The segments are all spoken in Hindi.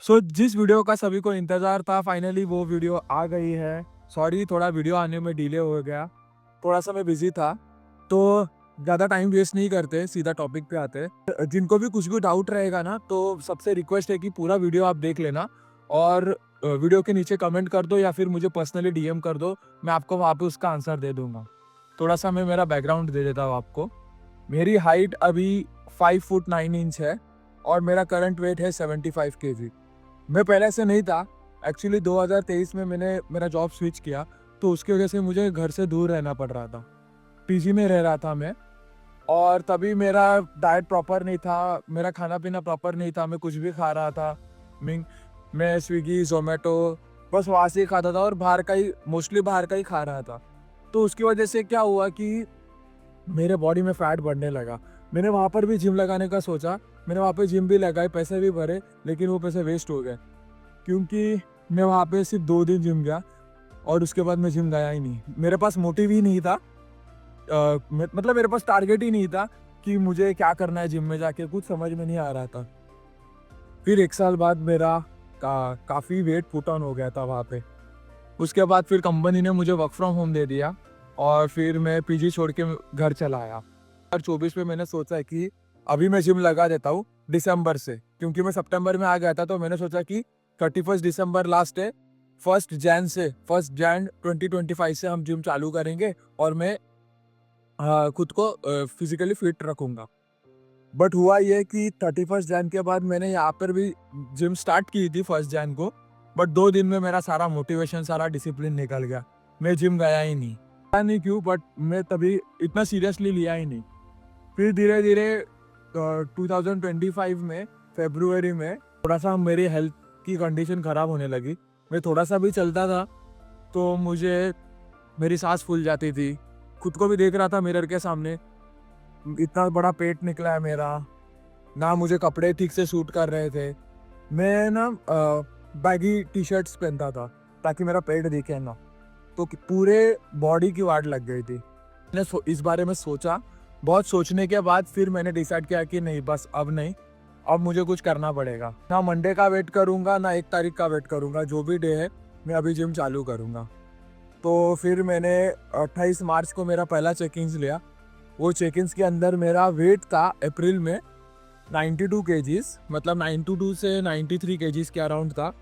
जिस वीडियो का सभी को इंतज़ार था, फाइनली वो वीडियो आ गई है। सॉरी, थोड़ा वीडियो आने में डिले हो गया। थोड़ा-सा मैं बिज़ी था। तो ज़्यादा टाइम वेस्ट नहीं करते, सीधा टॉपिक पे आते हैं। जिनको भी कुछ भी डाउट रहेगा ना, तो सबसे रिक्वेस्ट है कि पूरा वीडियो आप देख लेना और वीडियो के नीचे कमेंट कर दो या फिर मुझे पर्सनली डीएम कर दो। मैं आपको वहाँ पे उसका आंसर दे दूँगा। थोड़ा-सा मैं मेरा बैकग्राउंड दे देता हूँ आपको। मेरी हाइट अभी 5 फुट 9 इंच है और मेरा करंट वेट है 75 केजी। मैं पहले से नहीं था। एक्चुअली 2023 में मैंने मेरा जॉब स्विच किया, तो उसकी वजह से मुझे घर से दूर रहना पड़ रहा था। पीजी में रह रहा था मैं और तभी मेरा डाइट प्रॉपर नहीं था, मेरा खाना-पीना प्रॉपर नहीं था, मैं कुछ भी खा रहा था। मिंग मैं स्विगी, ज़ोमैटो बस वहाँ से ही खाता था और बाहर का ही मोस्टली बाहर का ही खा रहा था। तो उसकी वजह से क्या हुआ कि मेरे बॉडी में फैट बढ़ने लगा। मैंने वहाँ पर भी जिम लगाने का सोचा, मैंने वहाँ पे जिम भी लगाई, पैसे भी भरे, लेकिन वो पैसे वेस्ट हो गए। क्योंकि मैं वहाँ पे सिर्फ 2 दिन जिम गया और उसके बाद मैं जिम गया ही नहीं। मेरे पास मोटिव ही नहीं था। मतलब मेरे पास टारगेट ही नहीं था कि मुझे क्या करना है जिम में जाके, कुछ समझ में नहीं आ रहा था। फिर 1 साल बाद मेरा काफ़ी वेट पुट ऑन हो गया था वहाँ पे। उसके बाद फिर कंपनी ने मुझे वर्क फ्रॉम होम दे दिया और फिर मैं पीजी छोड़ के घर चला आया। 2024 में मैंने सोचा है कि अभी मैं जिम लगा देता हूँ दिसंबर से, क्योंकि मैं सितंबर में आ गया था, तो मैंने सोचा कि 31 दिसंबर लास्ट है, 1 जैन 2025 से हम जिम चालू करेंगे और मैं खुद को फिजिकली फिट रखूंगा। बट हुआ ये कि 31 जैन के बाद मैंने यहाँ पर भी जिम स्टार्ट की थी 1 जैन को, बट 2 दिन में मेरा सारा मोटिवेशन, सारा डिसिप्लिन निकल गया। मैं जिम गया ही नहीं, पता नहीं क्यों, बट मैं तभी इतना सीरियसली लिया ही नहीं। फिर धीरे धीरे 2025 में फेब्रुअरी में थोड़ा सा मेरी हेल्थ की कंडीशन ख़राब होने लगी। मैं थोड़ा सा भी चलता था तो मुझे मेरी सांस फूल जाती थी। खुद को भी देख रहा था मिरर के सामने, इतना बड़ा पेट निकला है मेरा, ना मुझे कपड़े ठीक से सूट कर रहे थे। मैं ना बैगी टी शर्ट्स पहनता था ताकि मेरा पेट दिखे ना, तो पूरे बॉडी की वाट लग गई थी। मैंने इस बारे में सोचा, बहुत सोचने के बाद फिर मैंने डिसाइड किया कि नहीं, बस अब नहीं, अब मुझे कुछ करना पड़ेगा। ना मंडे का वेट करूँगा, ना 1 तारीख का वेट करूँगा, जो भी डे है मैं अभी जिम चालू करूँगा। तो फिर मैंने 28 मार्च को मेरा पहला चेक-इन्स लिया। वो चेक-इन्स के अंदर मेरा वेट था अप्रैल में 92 केजीज़, मतलब 92 से 93 केजीज़ के अराउंड था।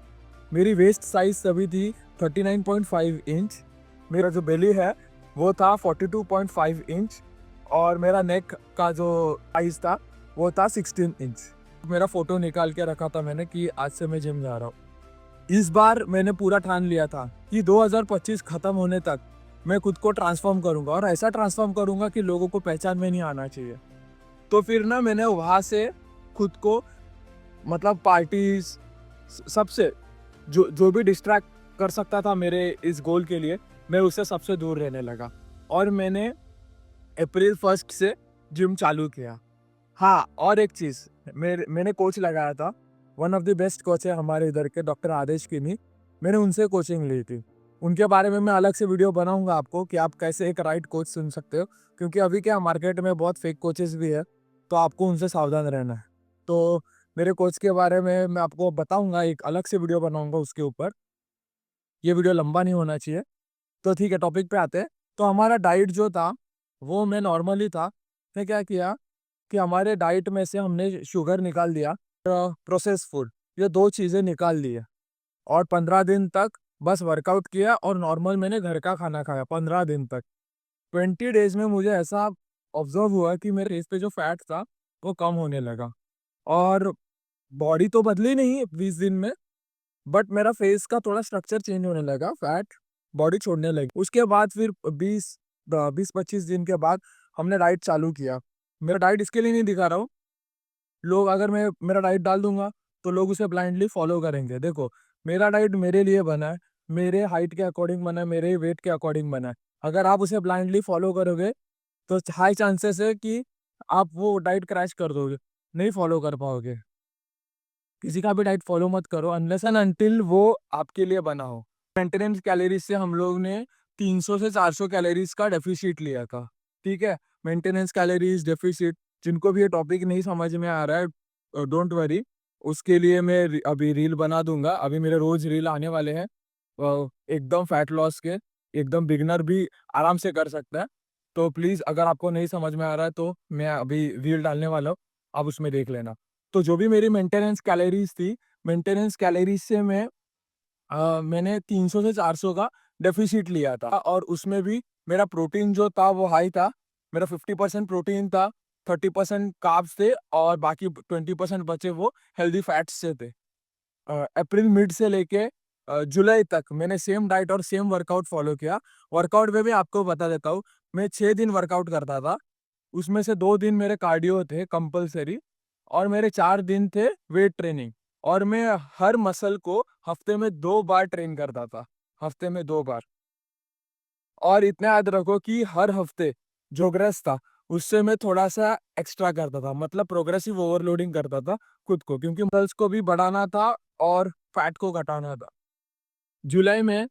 मेरी वेस्ट साइज़ तभी थी 39.5 इंच। मेरा जो बेली है वो था 42.5 इंच और मेरा नेक का जो साइज़ था वो था 16 इंच। मेरा फ़ोटो निकाल के रखा था मैंने कि आज से मैं जिम जा रहा हूँ। इस बार मैंने पूरा ठान लिया था कि 2025 खत्म होने तक मैं खुद को ट्रांसफ़ॉर्म करूँगा और ऐसा ट्रांसफ़ॉर्म करूँगा कि लोगों को पहचान में नहीं आना चाहिए। तो फिर ना मैंने वहाँ से खुद को, मतलब पार्टीज़, सबसे जो जो भी डिस्ट्रैक्ट कर सकता था मेरे इस गोल के लिए, मैं उससे सबसे दूर रहने लगा और मैंने अप्रैल 1 से जिम चालू किया। हाँ, और एक चीज़, मैंने कोच लगाया था। One of the best coach है हमारे इधर के, डॉक्टर आदेश किनी। मैंने उनसे कोचिंग ली थी। उनके बारे में मैं अलग से वीडियो बनाऊँगा आपको कि आप कैसे एक राइट कोच चुन सकते हो, क्योंकि अभी क्या मार्केट में बहुत फेक कोचेस भी है, तो आपको उनसे सावधान रहना है। तो मेरे कोच के बारे में मैं आपको बताऊँगा, एक अलग से वीडियो बनाऊँगा उसके ऊपर। ये वीडियो लंबा नहीं होना चाहिए। तो ठीक है, टॉपिक पे आते हैं। तो हमारा डाइट जो था, वो मैं नॉर्मली था। मैं क्या किया कि हमारे डाइट में से हमने शुगर निकाल दिया, प्रोसेस्ड फूड, ये 2 चीज़ें निकाल दी है और 15 दिन तक बस वर्कआउट किया और नॉर्मल मैंने घर का खाना खाया 15 दिन तक। 20 डेज़ में मुझे ऐसा ऑब्ज़र्व हुआ कि मेरे फेस पे जो फैट था, वो कम होने लगा और बॉडी तो बदली नहीं 20 दिन में, बट मेरा फेस का थोड़ा स्ट्रक्चर चेंज होने लगा, फैट बॉडी छोड़ने लगी। उसके बाद फिर 20-25 दिन के बाद हमने डाइट चालू किया। मेरा डाइट इसके लिए नहीं दिखा रहा हूँ, लोग अगर मैं मेरा डाइट डाल दूँगा, तो लोग उसे ब्लाइंडली फ़ॉलो करेंगे। देखो, मेरा डाइट मेरे लिए बना है, मेरे हाइट के अकॉर्डिंग बना है, मेरे वेट के अकॉर्डिंग बना है। अगर आप उसे ब्लाइंडली फ़ॉलो करोगे, तो हाई चांसेस है कि आप वो डाइट क्रैश कर दोगे, नहीं फ़ॉलो कर पाओगे। किसी का भी डाइट फ़ॉलो मत करो अनलेस एंड अंटिल वो आपके लिए बना हो। मेंटेनेंस कैलोरीज़ से हम लोग ने 300 से 400 कैलोरीज़ का डेफ़िसिट लिया था, ठीक है? मेंटेनेंस कैलोरीज़, डेफ़िसिट, जिनको भी ये टॉपिक नहीं समझ में आ रहा है, डोंट वरी, उसके लिए मैं अभी रील बना दूंगा। अभी मेरे रोज रील आने वाले हैं एकदम फैट लॉस के। एकदम बिगनर भी आराम से कर सकता है। तो प्लीज अगर आपको नहीं समझ में आ रहा है तो मैं अभी रील डालने वाला हूँ, आप उसमें देख लेना। तो जो भी मेरी मेंटेनेंस कैलोरीज थी, मेंटेनेंस कैलोरीज से मैंने 300 से 400 का डेफिसिट लिया था, और उसमें भी मेरा प्रोटीन जो था वो हाई था। मेरा 50% प्रोटीन था, 30% कार्ब्स थे, और बाकी 20% बचे वो हेल्दी फैट्स से थे। अप्रैल मिड से लेके जुलाई तक मैंने सेम डाइट और सेम वर्कआउट फॉलो किया। वर्कआउट में भी आपको बता देता हूँ, मैं 6 दिन वर्कआउट करता था। उसमें से 2 दिन मेरे कार्डियो थे कंपलसरी, और मेरे 4 दिन थे वेट ट्रेनिंग। और मैं हर मसल को हफ्ते में 2 बार ट्रेन करता था, हफ्ते में 2 बार। और इतना याद रखो कि हर हफ्ते जो ग्रेस था उससे मैं थोड़ा सा एक्स्ट्रा करता था, मतलब प्रोग्रेसिव ओवरलोडिंग करता था खुद को, क्योंकि मसल्स को भी बढ़ाना था और फैट को घटाना था। जुलाई में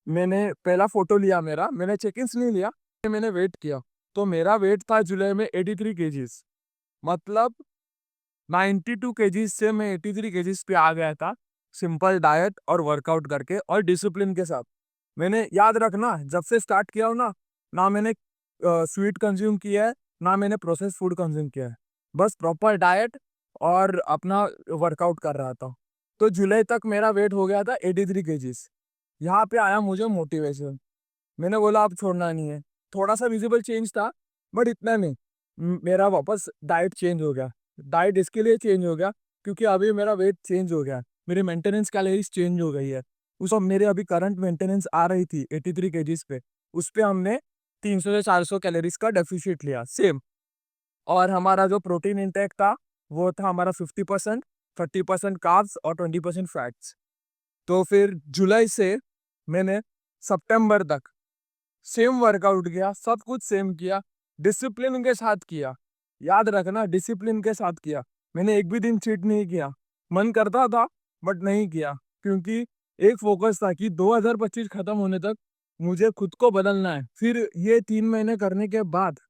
मैंने पहला फोटो लिया मेरा, मैंने चेक इन नहीं लिया, मैंने वेट किया। तो मेरा वेट था जुलाई में 83 केजीज, मतलब 92 केजीज से मैं 83 केजीज पे आ गया था। सिंपल डाइट और वर्कआउट करके और डिसिप्लिन के साथ। मैंने याद रखना, जब से स्टार्ट किया हो ना, ना मैंने स्वीट कंज्यूम किया है, ना मैंने प्रोसेस फूड कंज्यूम किया है। बस प्रॉपर डाइट और अपना वर्कआउट कर रहा था। तो जुलाई तक मेरा वेट हो गया था 83 केजीज। यहाँ पे आया मुझे मोटिवेशन, मैंने बोला अब छोड़ना नहीं है। थोड़ा सा विजिबल चेंज था, बट इतना नहीं। मेरा वापस डाइट चेंज हो गया। डाइट इसके लिए चेंज हो गया क्योंकि अभी मेरा वेट चेंज हो गया, मेरी मेंटेनेंस कैलोरीज चेंज हो गई है। उस मेरे अभी करंट मेंटेनेंस आ रही थी 83 केजीज पे, उस पे हमने 300 से 400 कैलोरीज का डेफिसिट लिया सेम। और हमारा जो प्रोटीन इंटेक था वो था हमारा 50%, 30% कार्ब्स और 20% फैट्स। तो फिर जुलाई से मैंने सितंबर तक सेम वर्कआउट किया, सब कुछ सेम किया, डिसिप्लिन के साथ किया। याद रखना, डिसिप्लिन के साथ किया। मैंने एक भी दिन चीट नहीं किया। मन करता था बट नहीं किया, क्योंकि एक फोकस था कि 2025 खत्म होने तक मुझे खुद को बदलना है। फिर ये 3 महीने करने के बाद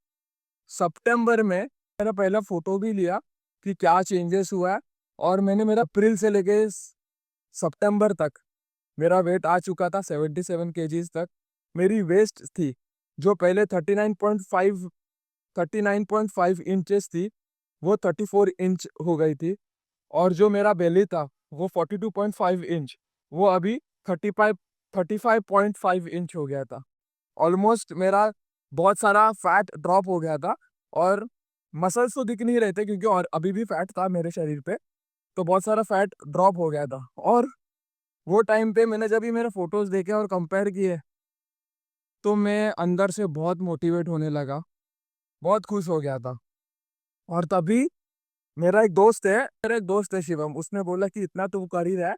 सितंबर में मेरा पहला फोटो भी लिया कि क्या चेंजेस हुआ है। और मैंने मेरा अप्रैल से लेके सितंबर तक मेरा वेट आ चुका था 77 केजीज तक। मेरी वेस्ट थी जो पहले 39.5 इंचेस थी, वो 34 इंच हो गई थी। और जो मेरा बेली था वो 42.5 इंच, वो अभी 35.5 इंच हो गया था। ऑलमोस्ट मेरा बहुत सारा फैट ड्रॉप हो गया था। और मसल्स तो दिख नहीं रहे थे क्योंकि और अभी भी फैट था मेरे शरीर पे। तो बहुत सारा फैट ड्रॉप हो गया था। और वो टाइम पे मैंने जब ये मेरे फोटोज देखे और कंपेयर किए, तो मैं अंदर से बहुत मोटिवेट होने लगा, बहुत खुश हो गया था। और तभी मेरा एक दोस्त है शिवम, उसने बोला कि इतना तू कर ही रहा है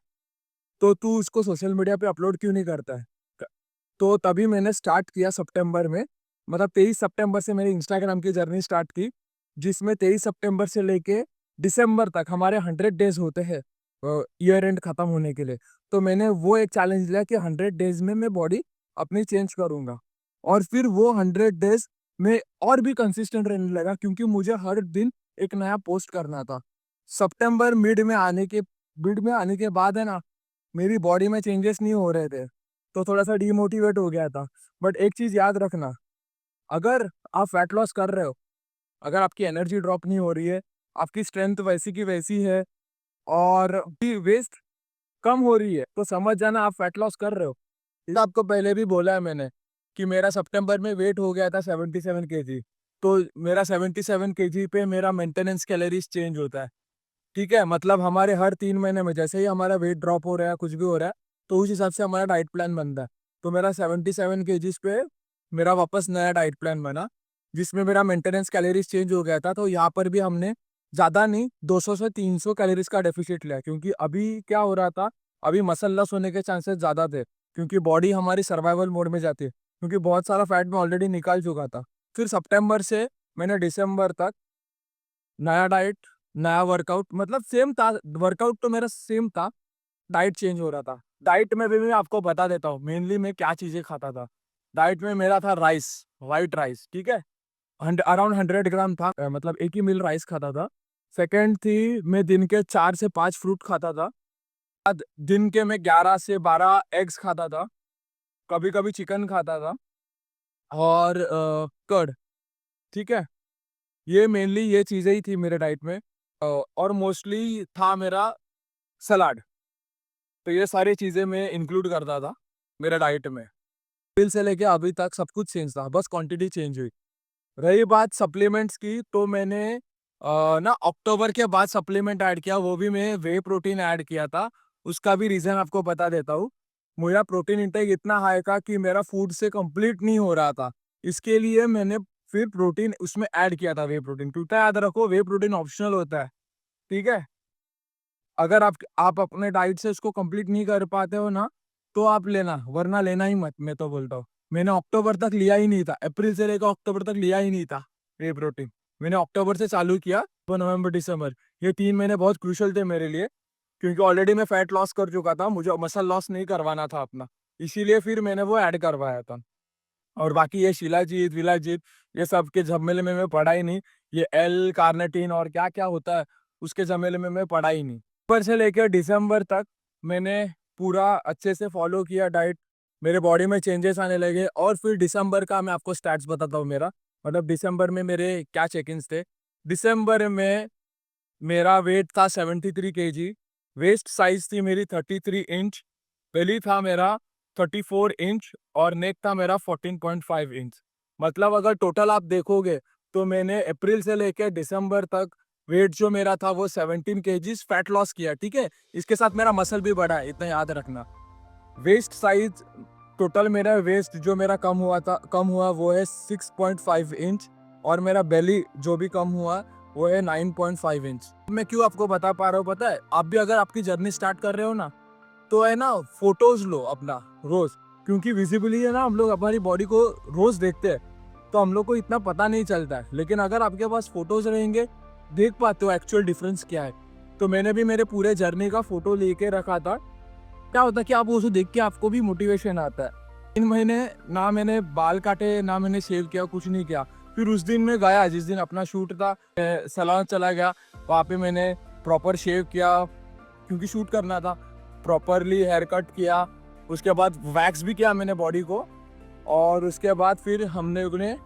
तो तू उसको सोशल मीडिया पे अपलोड क्यों नहीं करता है। तो तभी मैंने स्टार्ट किया सितंबर में, मतलब 23 सितंबर से मेरी इंस्टाग्राम की जर्नी स्टार्ट की, जिसमें 23 सितंबर से लेके दिसंबर तक हमारे 100 डेज होते हैं ईयर एंड खत्म होने के लिए। तो मैंने वो एक चैलेंज लिया कि 100 डेज में मैं बॉडी अपनी चेंज करूंगा। और फिर वो 100 डेज में और भी कंसिस्टेंट रहने लगा, क्योंकि मुझे हर दिन एक नया पोस्ट करना था। सितंबर मिड में आने के बाद है ना, मेरी बॉडी में चेंजेस नहीं हो रहे थे, तो थोड़ा सा डीमोटिवेट हो गया था। बट एक चीज याद रखना, अगर आप फैट लॉस कर रहे हो, अगर आपकी एनर्जी ड्रॉप नहीं हो रही है, आपकी स्ट्रेंथ वैसी की वैसी है, और वेस्ट कम हो रही है, तो समझ जाना आप फैट लॉस कर रहे हो। ये आपको पहले भी बोला है मैंने कि मेरा सितंबर में वेट हो गया था 77 केजी। तो मेरा 77 केजी पे मेरा मेंटेनेंस कैलोरीज चेंज होता है। ठीक है, मतलब हमारे हर 3 महीने में जैसे ही हमारा वेट ड्रॉप हो रहा है, कुछ भी हो रहा है, तो उस हिसाब से हमारा डाइट प्लान बनता है। तो मेरा 77 केजीज पे मेरा वापस नया डाइट प्लान बना, जिसमें मेरा मेंटेनेंस कैलोरीज चेंज हो गया था। तो यहाँ पर भी हमने ज़्यादा नहीं, 200 से 300 कैलोरीज का डेफिसिट लिया, क्योंकि अभी क्या हो रहा था, अभी मसल लॉस होने के चांसेस ज़्यादा थे, क्योंकि बॉडी हमारी सर्वाइवल मोड में जाती है, क्योंकि बहुत सारा फैट में ऑलरेडी निकाल चुका था। फिर सितंबर से मैंने दिसंबर तक नया डाइट, नया वर्कआउट, मतलब सेम था, वर्कआउट तो मेरा सेम था, डाइट चेंज हो रहा था। डाइट में भी मैं आपको बता देता हूँ मेनली मैं क्या चीजें खाता था। डाइट में मेरा था राइस, वाइट राइस, ठीक है। अराउंड 100 ग्राम था, मतलब एक ही मील राइस खाता था। सेकंड थी मैं दिन के 4 से 5 फ्रूट खाता था। बाद दिन के मैं 11 से 12 एग्स खाता था, कभी कभी चिकन खाता था, और कर्ड। ठीक है, ये मेनली ये चीज़ें ही थी मेरे डाइट में। और मोस्टली था मेरा सलाड। तो ये सारी चीज़ें मैं इंक्लूड करता था मेरे डाइट में। फिर से लेके अभी तक सब कुछ चेंज था, बस क्वांटिटी चेंज हुई। रही बात सप्लीमेंट्स की, तो मैंने ना अक्टूबर के बाद सप्लीमेंट ऐड किया, वो भी मैं वे प्रोटीन ऐड किया था। उसका भी रीज़न आपको बता देता हूँ। मेरा प्रोटीन इंटेक इतना हाई था कि मेरा फूड से कंप्लीट नहीं हो रहा था। इसके लिए मैंने फिर प्रोटीन उसमें ऐड किया था, वे प्रोटीन। क्योंकि याद रखो, वे प्रोटीन ऑप्शनल होता है, ठीक है? अगर आप अपने डाइट से उसको कंप्लीट नहीं कर पाते हो ना, तो आप लेना, वरना लेना ही मत, मैं तो बोलता हूँ। मैंने अक्टूबर तक लिया ही नहीं था, अप्रैल से लेकर अक्टूबर तक लिया ही नहीं था वे प्रोटीन। मैंने अक्टूबर से चालू किया, तो नवंबर दिसंबर ये 3 महीने बहुत क्रूशियल थे मेरे लिए, क्योंकि ऑलरेडी मैं फैट लॉस कर चुका था, मुझे मसल लॉस नहीं करवाना था अपना, इसीलिए फिर मैंने वो ऐड करवाया था। और बाकी ये शिलाजीत विलाजीत, ये सब के झमेले में मैं पड़ा ही नहीं। ये एल कार्निटीन और क्या क्या होता है, उसके झमेले में मैं पड़ा ही नहीं। ऊपर से लेकर दिसंबर तक मैंने पूरा अच्छे से फॉलो किया डाइट। मेरे बॉडी में चेंजेस आने लगे, और फिर दिसंबर का मैं आपको स्टैट्स बताता हूँ मेरा, मतलब दिसंबर में मेरे क्या चेक इन्स थे। दिसंबर में मेरा वेट था 73 केजी, वेस्ट साइज थी मेरी 33 इंच, बेली था मेरा 34 इंच, और नेक था मेरा 14.5 इंच। मतलब अगर टोटल आप देखोगे, तो मैंने अप्रैल से लेकर दिसंबर तक वेट जो मेरा था वो 17 केजीज फैट लॉस किया, ठीक है? इसके साथ मेरा मसल भी बढ़ा है, इतना याद रखना। वेस्ट साइज, टोटल मेरा वेस्ट जो मेरा कम हुआ वो है 6.5 इंच, और मेरा बेली जो भी कम हुआ वो है 9.5 इंच। मैं क्यों आपको बता पा रहा हूँ पता है? आप भी अगर आपकी जर्नी स्टार्ट कर रहे हो ना, तो है ना, फोटोज लो अपना रोज, क्योंकि विजिबली है ना, हम लोग हमारी बॉडी को रोज देखते हैं, तो हम लोग को इतना पता नहीं चलता है। लेकिन अगर आपके पास फोटोज रहेंगे, देख पाते हो एक्चुअल डिफरेंस क्या है। तो मैंने भी मेरे पूरे जर्नी का फोटो लेके रखा था। क्या होता है कि आप उसको देख के आपको भी मोटिवेशन आता है। 3 महीने ना मैंने बाल काटे, ना मैंने शेव किया, कुछ नहीं किया। फिर उस दिन मैं गया, जिस दिन अपना शूट था, सैलून चला गया, वहाँ पे मैंने प्रॉपर शेव किया, क्योंकि शूट करना था। प्रॉपरली हेयर कट किया, उसके बाद वैक्स भी किया मैंने बॉडी को, और उसके बाद फिर हमने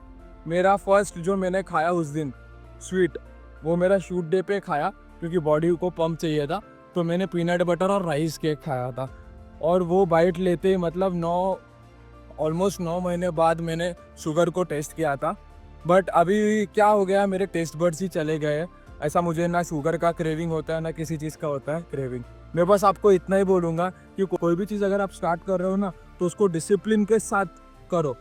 मेरा फर्स्ट जो मैंने खाया उस दिन स्वीट, वो मेरा शूट डे पे खाया, क्योंकि बॉडी को पंप चाहिए था। तो मैंने पीनट बटर और राइस केक खाया था, और वो बाइट लेते मतलब ऑलमोस्ट 9 महीने बाद मैंने शुगर को टेस्ट किया था। बट अभी क्या हो गया, मेरे टेस्ट बड्स ही चले गए। ऐसा मुझे ना शुगर का क्रेविंग होता है, ना किसी चीज़ का होता है क्रेविंग। मैं बस आपको इतना ही बोलूँगा कि कोई भी चीज़ अगर आप स्टार्ट कर रहे हो ना, तो उसको डिसिप्लिन के साथ करो।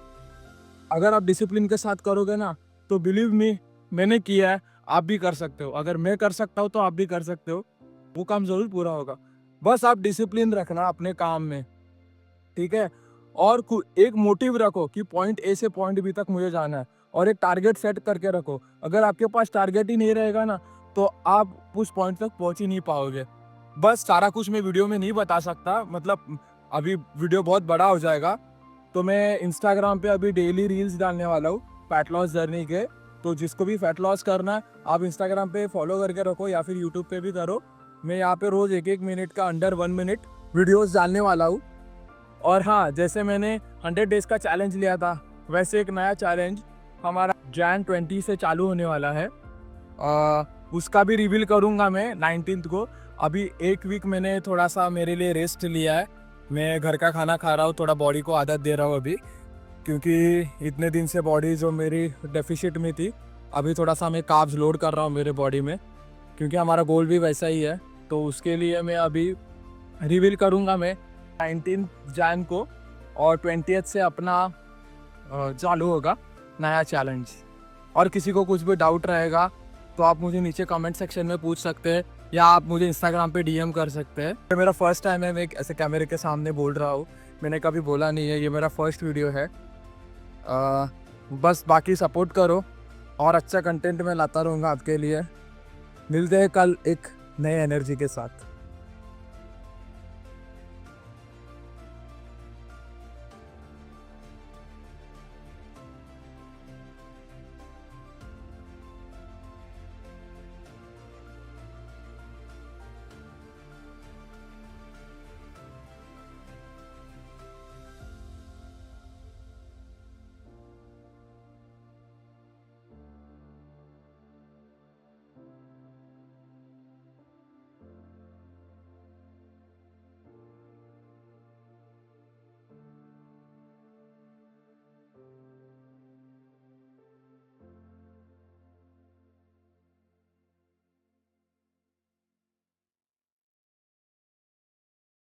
अगर आप डिसिप्लिन के साथ करोगे ना, तो बिलीव मी, मैंने किया है, आप भी कर सकते हो। अगर मैं कर सकता हूँ तो आप भी कर सकते हो, वो काम ज़रूर पूरा होगा। बस आप डिसिप्लिन रखना अपने काम में, ठीक है? और एक मोटिव रखो कि पॉइंट ए से पॉइंट बी तक मुझे जाना है, और एक टारगेट सेट करके रखो। अगर आपके पास टारगेट ही नहीं रहेगा ना, तो आप उस पॉइंट तक पहुंच ही नहीं पाओगे। बस सारा कुछ मैं वीडियो में नहीं बता सकता, मतलब अभी वीडियो बहुत बड़ा हो जाएगा। तो मैं इंस्टाग्राम पे अभी डेली रील्स डालने वाला हूँ फैट लॉस जर्नी के। तो जिसको भी फैट लॉस करना है, आप इंस्टाग्राम पे फॉलो करके रखो, या फिर यूट्यूब पे भी करो। मैं यहाँ पे रोज 1-1 मिनट का, अंडर 1 मिनट वीडियोस डालने वाला हूँ। और हाँ, जैसे मैंने 100 डेज का चैलेंज लिया था, वैसे एक नया चैलेंज हमारा जैन 20 से चालू होने वाला है। उसका भी रिवील करूँगा मैं 19th को। अभी 1 वीक मैंने थोड़ा सा मेरे लिए रेस्ट लिया है। मैं घर का खाना खा रहा हूँ, थोड़ा बॉडी को आदत दे रहा हूँ अभी, क्योंकि इतने दिन से बॉडी जो मेरी डेफिशिट में थी, अभी थोड़ा सा मैं कार्ब्स लोड कर रहा हूँ मेरे बॉडी में, क्योंकि हमारा गोल भी वैसा ही है। तो उसके लिए मैं अभी रिवील करूँगा मैं 19 जैन को, और 20th से अपना चालू होगा नया चैलेंज। और किसी को कुछ भी डाउट रहेगा तो आप मुझे नीचे कमेंट सेक्शन में पूछ सकते हैं, या आप मुझे इंस्टाग्राम पे डीएम कर सकते हैं। ये मेरा फर्स्ट टाइम है, मैं ऐसे कैमरे के सामने बोल रहा हूँ, मैंने कभी बोला नहीं है, ये मेरा फर्स्ट वीडियो है। बस बाकी सपोर्ट करो, और अच्छा कंटेंट मैं लाता रहूँगा आपके लिए। मिलते हैं कल एक नए एनर्जी के साथ।